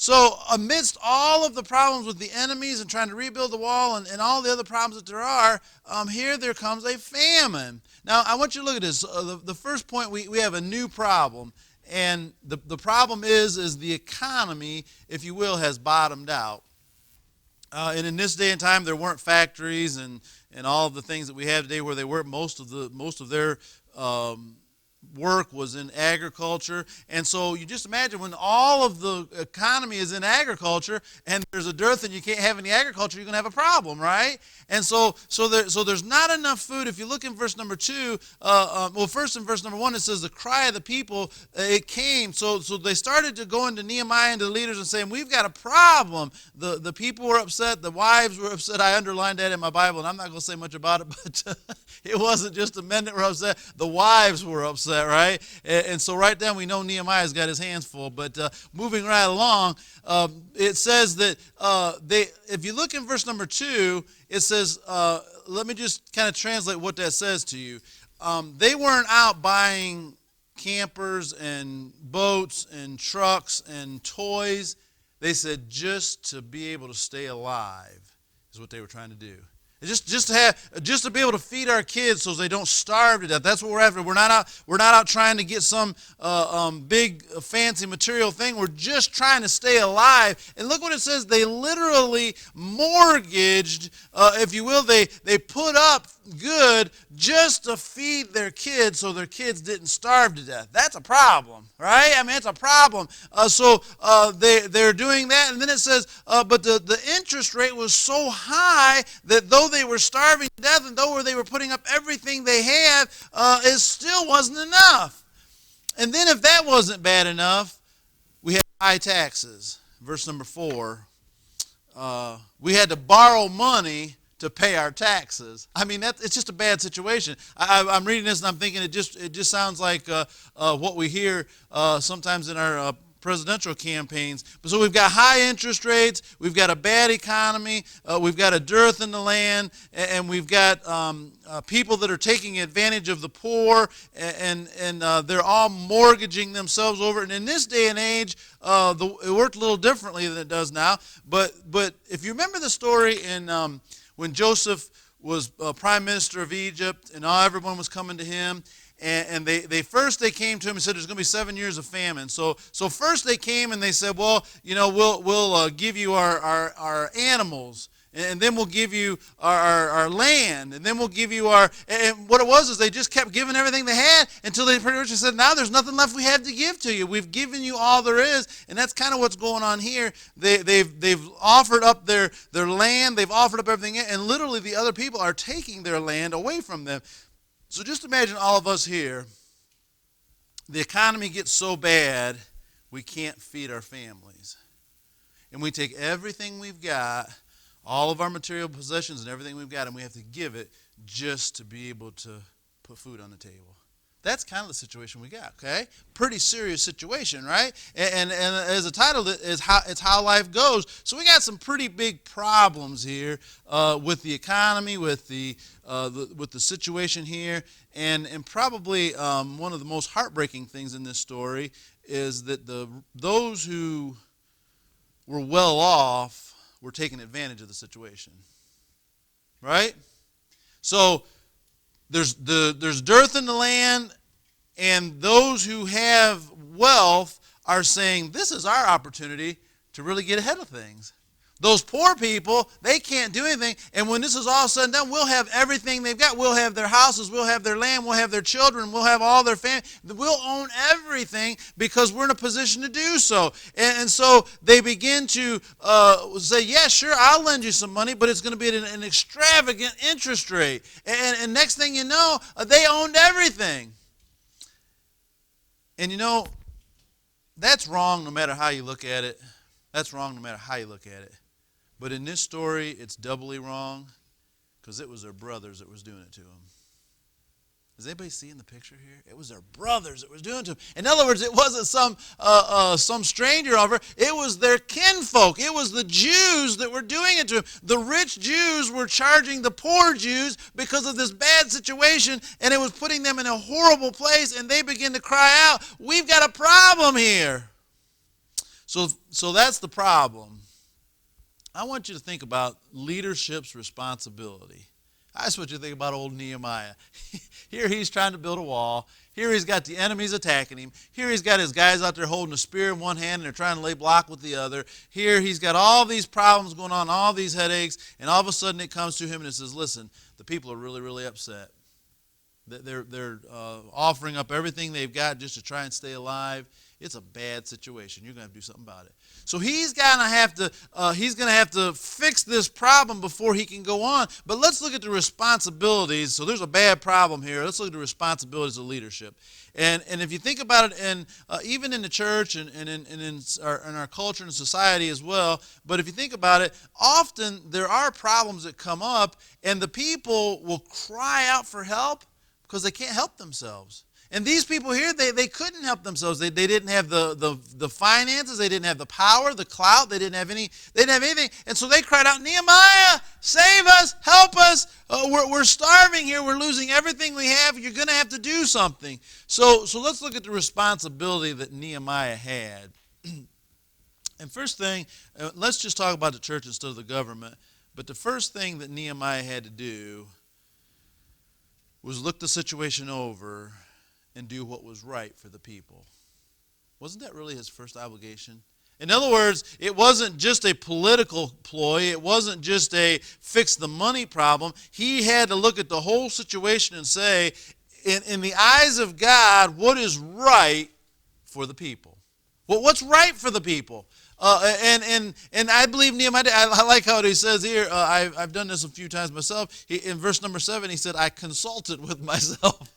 So amidst all of the problems with the enemies and trying to rebuild the wall and all the other problems that there are, here there comes a famine. Now, I want you to look at this. The first point, we have a new problem. And the problem is the economy, if you will, has bottomed out. And in this day and time, there weren't factories and all of the things that we have today where they were. Most of their work was in agriculture. And so you just imagine when all of the economy is in agriculture and there's a dearth and you can't have any agriculture, you're going to have a problem, right? And so there's not enough food. If you look in verse number 2, first in verse number 1, it says the cry of the people, it came. So they started to go into Nehemiah and to the leaders and saying, we've got a problem. The people were upset. The wives were upset. I underlined that in my Bible, and I'm not going to say much about it, but it wasn't just the men that were upset. The wives were upset, right? And so right then we know Nehemiah's got his hands full. But moving right along, it says that if you look in verse number 2, it says, let me just kind of translate what that says to you. They weren't out buying campers and boats and trucks and toys. They said just to be able to stay alive is what they were trying to do. Just to be able to feed our kids so they don't starve to death. That's what we're after. We're not out trying to get some big fancy material thing. We're just trying to stay alive. And look what it says. They literally mortgaged, if you will. They put up good just to feed their kids so their kids didn't starve to death. That's a problem, right? I mean, it's a problem. So they're doing that. And then it says, but the interest rate was so high that though they were starving to death and though they were putting up everything they had, it still wasn't enough. And then if that wasn't bad enough, we had high taxes. Verse number 4, we had to borrow money to pay our taxes. I mean, it's just a bad situation. I'm reading this and I'm thinking it just sounds like what we hear sometimes in our presidential campaigns. So we've got high interest rates, we've got a bad economy, we've got a dearth in the land, and we've got people that are taking advantage of the poor, and they're all mortgaging themselves over. And in this day and age, it worked a little differently than it does now. But if you remember the story in when Joseph was prime minister of Egypt, and everyone was coming to him, and they first came to him and said there's going to be 7 years of famine. So first they came and they said, well, you know, we'll give you our animals, and then we'll give you our land, and then we'll give you our. And what it was is they just kept giving everything they had until they pretty much said, now there's nothing left we have to give to you. We've given you all there is, and that's kind of what's going on here. They've offered up their land, they've offered up everything, and literally the other people are taking their land away from them. So just imagine all of us here. The economy gets so bad, we can't feed our families. And we take everything we've got, all of our material possessions and everything we've got, and we have to give it just to be able to put food on the table. That's kind of the situation we got, okay? Pretty serious situation, right? And as the title is, it's how life goes. So we got some pretty big problems here with the economy, with the situation here, and probably one of the most heartbreaking things in this story is that those who were well off were taking advantage of the situation, right? So there's dearth in the land, and those who have wealth are saying, this is our opportunity to really get ahead of things. Those poor people, they can't do anything, and when this is all said and done, we'll have everything they've got. We'll have their houses, we'll have their land, we'll have their children, we'll have all their family. We'll own everything because we're in a position to do so. And so they begin to say, yeah, sure, I'll lend you some money, but it's going to be at an extravagant interest rate. And next thing you know, they owned everything. And you know, that's wrong no matter how you look at it. That's wrong no matter how you look at it. But in this story, it's doubly wrong because it was their brothers that was doing it to them. Is anybody seeing the picture here? It was their brothers that was doing it to them. In other words, it wasn't some stranger over. It was their kinfolk. It was the Jews that were doing it to them. The rich Jews were charging the poor Jews because of this bad situation, and it was putting them in a horrible place, and they began to cry out, we've got a problem here. So that's the problem. I want you to think about leadership's responsibility. I just want you to think about old Nehemiah. Here he's trying to build a wall. Here he's got the enemies attacking him. Here he's got his guys out there holding a spear in one hand and they're trying to lay block with the other. Here he's got all these problems going on, all these headaches, and all of a sudden it comes to him and it says, listen, the people are really, really upset. They're offering up everything they've got just to try and stay alive. It's a bad situation. You're going to have to do something about it. So he's going to have to fix this problem before he can go on. But let's look at the responsibilities. So there's a bad problem here. Let's look at the responsibilities of leadership. And if you think about it, and even in the church and in our culture and society as well, but if you think about it, often there are problems that come up, and the people will cry out for help because they can't help themselves. And these people here, they couldn't help themselves. They didn't have the finances. They didn't have the power, the clout. They didn't have anything. And so they cried out, Nehemiah, save us, help us. We're starving here. We're losing everything we have. You're going to have to do something. So let's look at the responsibility that Nehemiah had. And first thing, let's just talk about the church instead of the government. But the first thing that Nehemiah had to do was look the situation over and do what was right for the people. Wasn't that really his first obligation? In other words, it wasn't just a political ploy. It wasn't just a fix the money problem. He had to look at the whole situation and say, in the eyes of God, what is right for the people? Well, what's right for the people? And I believe Nehemiah, I like how he says here, I've done this a few times myself. In verse number 7, he said, I consulted with myself.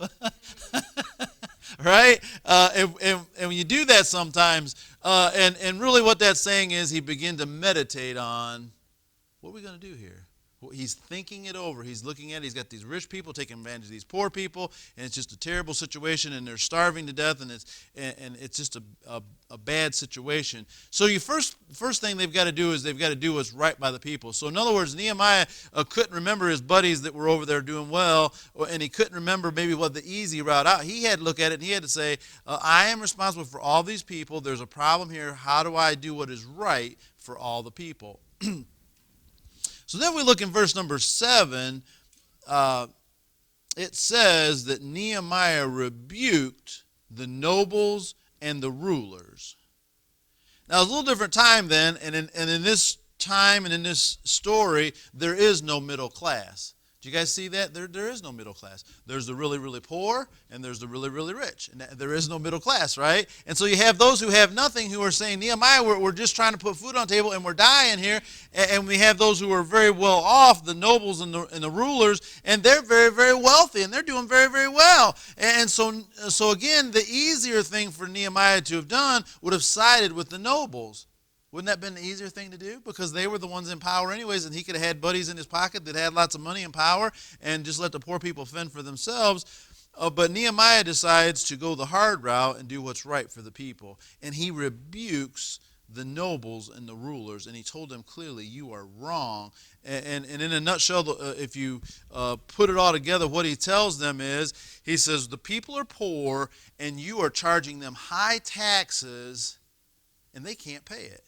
Right? And when you do that sometimes, and really what that's saying is he began to meditate on, what are we going to do here? He's thinking it over. He's looking at it. He's got these rich people taking advantage of these poor people, and it's just a terrible situation, and they're starving to death, and it's just a bad situation. So first thing they've got to do is they've got to do what's right by the people. So in other words, Nehemiah couldn't remember his buddies that were over there doing well, and he couldn't remember maybe what the easy route out. He had to look at it, and he had to say, I am responsible for all these people. There's a problem here. How do I do what is right for all the people? So then we look in verse number 7, it says that Nehemiah rebuked the nobles and the rulers. Now, it's a little different time then, and in this time and in this story, there is no middle class. Do you guys see that? There is no middle class. There's the really, really poor, and there's the really, really rich. And there is no middle class, right? And so you have those who have nothing who are saying, Nehemiah, we're just trying to put food on the table, and we're dying here. And we have those who are very well off, the nobles and the rulers, and they're very, very wealthy, and they're doing very, very well. And so again, the easier thing for Nehemiah to have done would have sided with the nobles. Wouldn't that have been the easier thing to do? Because they were the ones in power anyways, and he could have had buddies in his pocket that had lots of money and power and just let the poor people fend for themselves. But Nehemiah decides to go the hard route and do what's right for the people. And he rebukes the nobles and the rulers, and he told them clearly, you are wrong. And in a nutshell, if you put it all together, what he tells them is, he says, the people are poor, and you are charging them high taxes, and they can't pay it.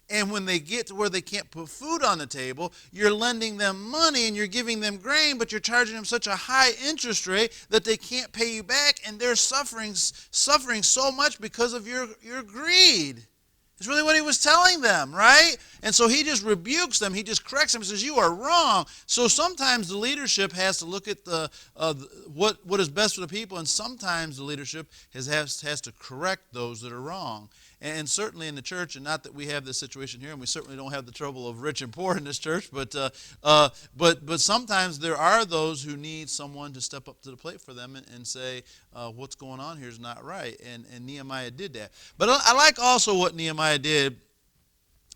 And when they get to where they can't put food on the table, you're lending them money and you're giving them grain, but you're charging them such a high interest rate that they can't pay you back, and they're suffering so much because of your greed. It's really what he was telling them, right? And so he just rebukes them. He just corrects them and says, you are wrong. So sometimes the leadership has to look at what is best for the people, and sometimes the leadership has to correct those that are wrong. And certainly in the church, and not that we have this situation here, and we certainly don't have the trouble of rich and poor in this church, but sometimes there are those who need someone to step up to the plate for them and say, what's going on here is not right. And Nehemiah did that. But I like also what Nehemiah did.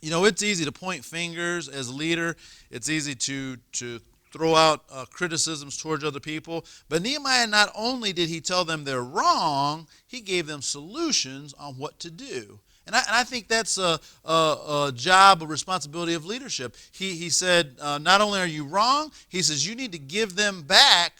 You know, it's easy to point fingers as a leader. It's easy to throw out criticisms towards other people. But Nehemiah, not only did he tell them they're wrong, he gave them solutions on what to do. And I think that's a job, a responsibility of leadership. He said, not only are you wrong, he says you need to give them back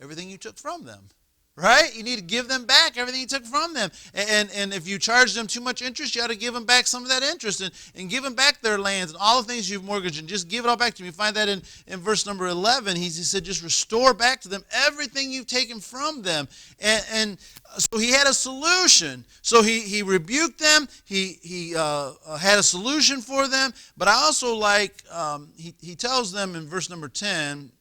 everything you took from them. right? You need to give them back everything you took from them. And if you charge them too much interest, you ought to give them back some of that interest and give them back their lands and all the things you've mortgaged and just give it all back to them. You find that in verse number 11. He said, just restore back to them everything you've taken from them. And so he had a solution. So he rebuked them. He had a solution for them. But I also like, he tells them in verse number 10,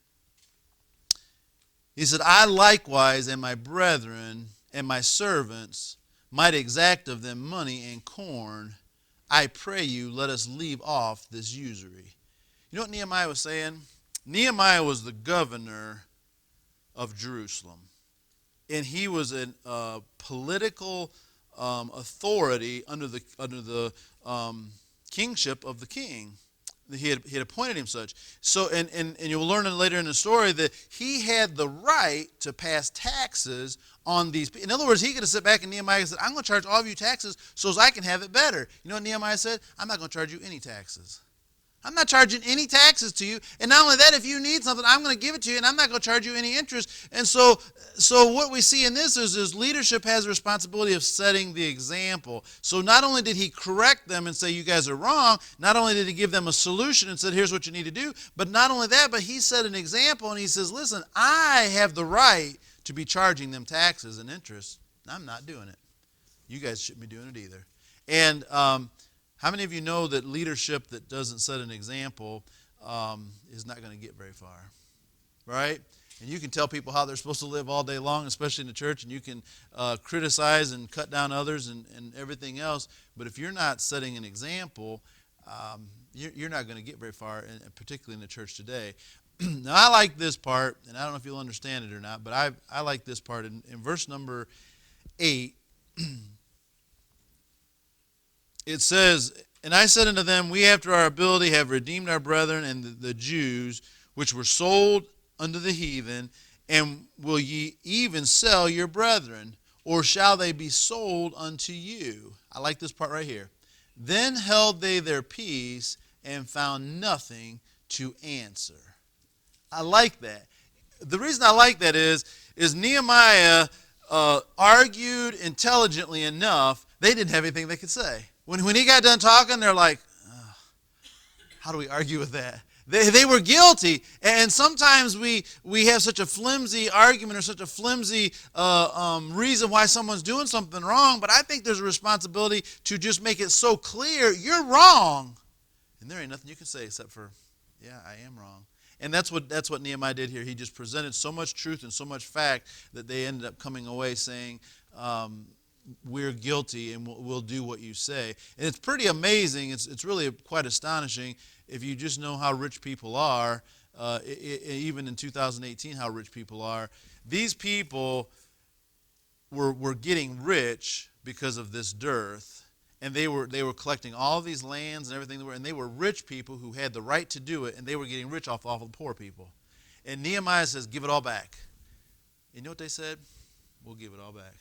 he said, I likewise and my brethren and my servants might exact of them money and corn. I pray you, let us leave off this usury. You know what Nehemiah was saying? Nehemiah was the governor of Jerusalem. And he was a political authority under the kingship of the king. He had appointed him such. So, and you'll learn later in the story that he had the right to pass taxes on these people. In other words, he could have sat back and Nehemiah said, I'm going to charge all of you taxes so as I can have it better. You know what Nehemiah said? I'm not going to charge you any taxes. I'm not charging any taxes to you. And not only that, if you need something, I'm going to give it to you, and I'm not going to charge you any interest. And so what we see in this is leadership has a responsibility of setting the example. So not only did he correct them and say, you guys are wrong, not only did he give them a solution and said, here's what you need to do, but not only that, but he set an example, and he says, listen, I have the right to be charging them taxes and interest. I'm not doing it. You guys shouldn't be doing it either. And how many of you know that leadership that doesn't set an example is not going to get very far, right? And you can tell people how they're supposed to live all day long, especially in the church, and you can criticize and cut down others and everything else. But if you're not setting an example, you're not going to get very far, and particularly in the church today. Now, I like this part, and I don't know if you'll understand it or not, but I like this part. In verse number 8, it says, and I said unto them, we after our ability have redeemed our brethren and the Jews, which were sold unto the heathen, and will ye even sell your brethren, or shall they be sold unto you? I like this part right here. Then held they their peace and found nothing to answer. I like that. The reason I like that is Nehemiah argued intelligently enough, they didn't have anything they could say. When he got done talking, they're like, oh, how do we argue with that? They were guilty, and sometimes we have such a flimsy argument or such a flimsy reason why someone's doing something wrong, but I think there's a responsibility to just make it so clear, you're wrong, and there ain't nothing you can say except for, yeah, I am wrong. And that's what Nehemiah did here. He just presented so much truth and so much fact that they ended up coming away saying, we're guilty and we'll do what you say. And it's pretty amazing. It's really quite astonishing if you just know how rich people are, even in 2018, how rich people are. These people were getting rich because of this dearth, and they were collecting all of these lands and everything, and they were rich people who had the right to do it, and they were getting rich off of the poor people. And Nehemiah says, give it all back. You know what they said? We'll give it all back.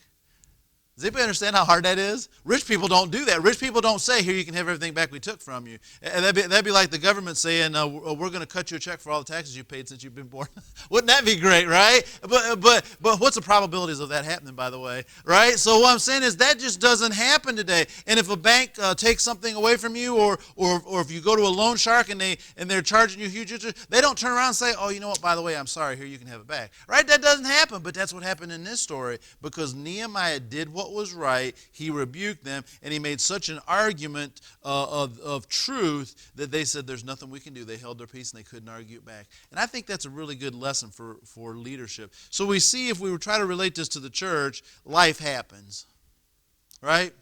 Does anybody understand how hard that is? Rich people don't do that. Rich people don't say, here, you can have everything back we took from you. And that'd be like the government saying, we're going to cut you a check for all the taxes you paid since you've been born. Wouldn't that be great, right? But what's the probabilities of that happening, by the way, right? So what I'm saying is that just doesn't happen today. And if a bank takes something away from you, or if you go to a loan shark and they're charging you huge interest, they don't turn around and say, oh, you know what, by the way, I'm sorry, here, you can have it back. Right? That doesn't happen, but that's what happened in this story, because Nehemiah did what was right. He rebuked them, and he made such an argument of truth that they said there's nothing we can do. They held their peace and they couldn't argue it back. And I think that's a really good lesson for leadership. So we see, if we were trying to relate this to the church, life happens, right?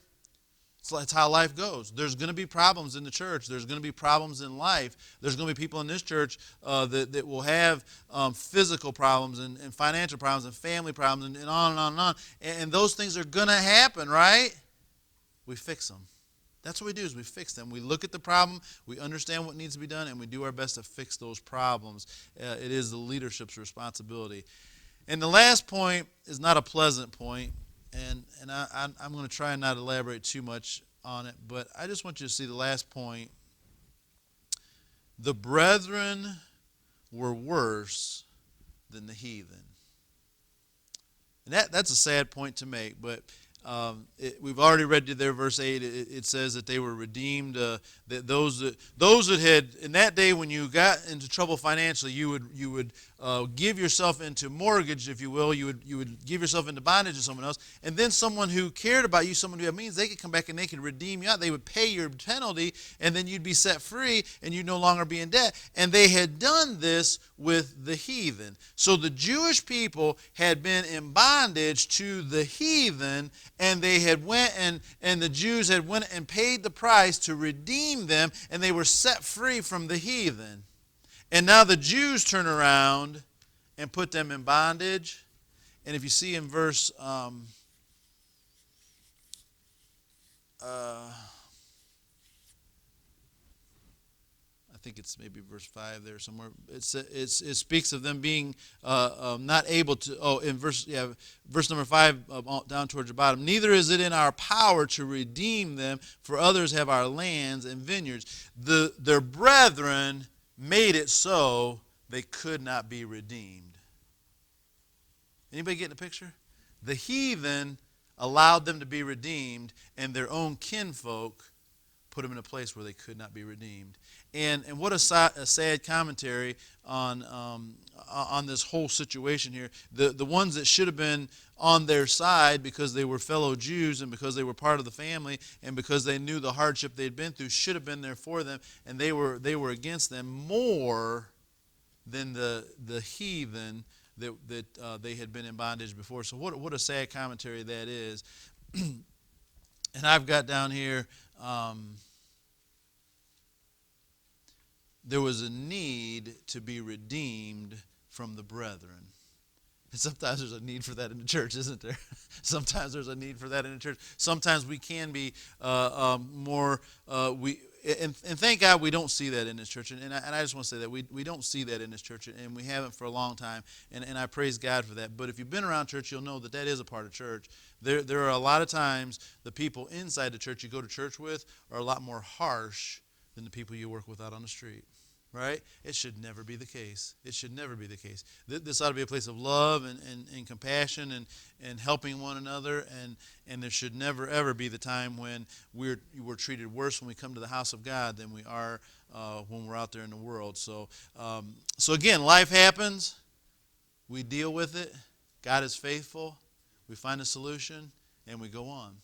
So that's how life goes. There's going to be problems in the church. There's going to be problems in life. There's going to be people in this church that will have physical problems and financial problems and family problems and on and on and on. And those things are going to happen, right? We fix them. That's what we do, is we fix them. We look at the problem, we understand what needs to be done, and we do our best to fix those problems. It is the leadership's responsibility. And the last point is not a pleasant point. And I'm going to try and not elaborate too much on it, but I just want you to see the last point. The brethren were worse than the heathen. And that's a sad point to make, but we've already read to there, verse 8. It says that they were redeemed. That those that had in that day when you got into trouble financially, you would give yourself into mortgage, if you will. You would give yourself into bondage to someone else, and then someone who cared about you, someone who had means, they could come back and they could redeem you out. They would pay your penalty, and then you'd be set free, and you'd no longer be in debt. And they had done this with the heathen. So the Jewish people had been in bondage to the heathen, and they had went and the Jews had went and paid the price to redeem them, and they were set free from the heathen. And now the Jews turn around and put them in bondage. And if you see in verse I think it's maybe verse 5 there somewhere. It speaks of them being not able to. In verse number 5 down towards the bottom. Neither is it in our power to redeem them, for others have our lands and vineyards. Their brethren made it so they could not be redeemed. Anybody getting the picture? The heathen allowed them to be redeemed, and their own kinfolk put them in a place where they could not be redeemed. And what a sad commentary on this whole situation here. The ones that should have been on their side because they were fellow Jews and because they were part of the family and because they knew the hardship they'd been through should have been there for them, and they were against them more than the heathen that they had been in bondage before. So what a sad commentary that is. And I've got down here, there was a need to be redeemed from the brethren. And sometimes there's a need for that in the church, isn't there? Sometimes there's a need for that in the church. Sometimes we can be more, and thank God we don't see that in this church. And I just want to say that we don't see that in this church, and we haven't for a long time. And I praise God for that. But if you've been around church, you'll know that is a part of church. There are a lot of times the people inside the church you go to church with are a lot more harsh than the people you work with out on the street. Right? It should never be the case. It should never be the case. This ought to be a place of love and compassion and helping one another. And there should never, ever be the time when we're treated worse when we come to the house of God than we are when we're out there in the world. So again, life happens. We deal with it. God is faithful. We find a solution, and we go on.